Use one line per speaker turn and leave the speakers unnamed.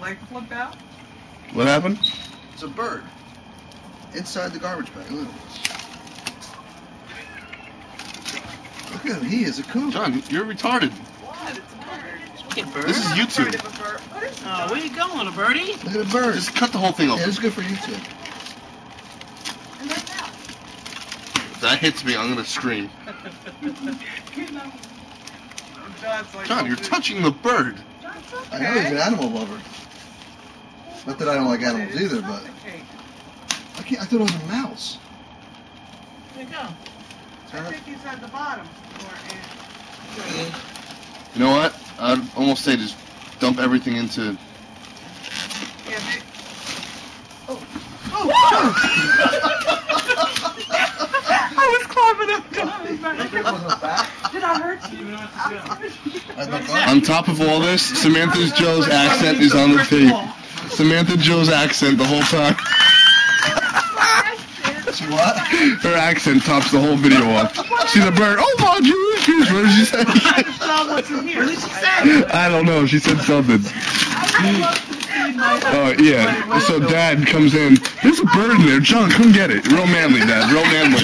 like flip out?
What happened?
It's a bird. Inside the garbage bag. Look. Look at him. He is a coon.
John, you're retarded.
What? It's a bird.
Look at bird.
This is YouTube.
Afraid of a bird. What is
Oh, where you going, a birdie?
Look at the bird.
Just cut the whole thing
Yeah,
off.
this is good for YouTube.
And then now.
If that hits me, I'm gonna scream.
John's like,
John, you're touching the bird.
John's okay.
I know he's an animal lover. Not that I don't like animals either, but I thought it was a mouse.
There you go.
I think he's at the bottom.
You know what? I'd almost say just dump everything into...
Yeah, they, I was climbing up John's back. Did I hurt you?
On top of all this, Samantha Joe's accent is on the tape. Samantha Joe's accent the whole time.
See what?
Her accent tops the whole video off. She's a bird. Oh, my Jewish. What did she say?
What's in here? What did she say?
I don't know. She said something. Oh, yeah. So Dad comes in. There's a bird in there. John, come get it. Real manly, Dad. Real manly.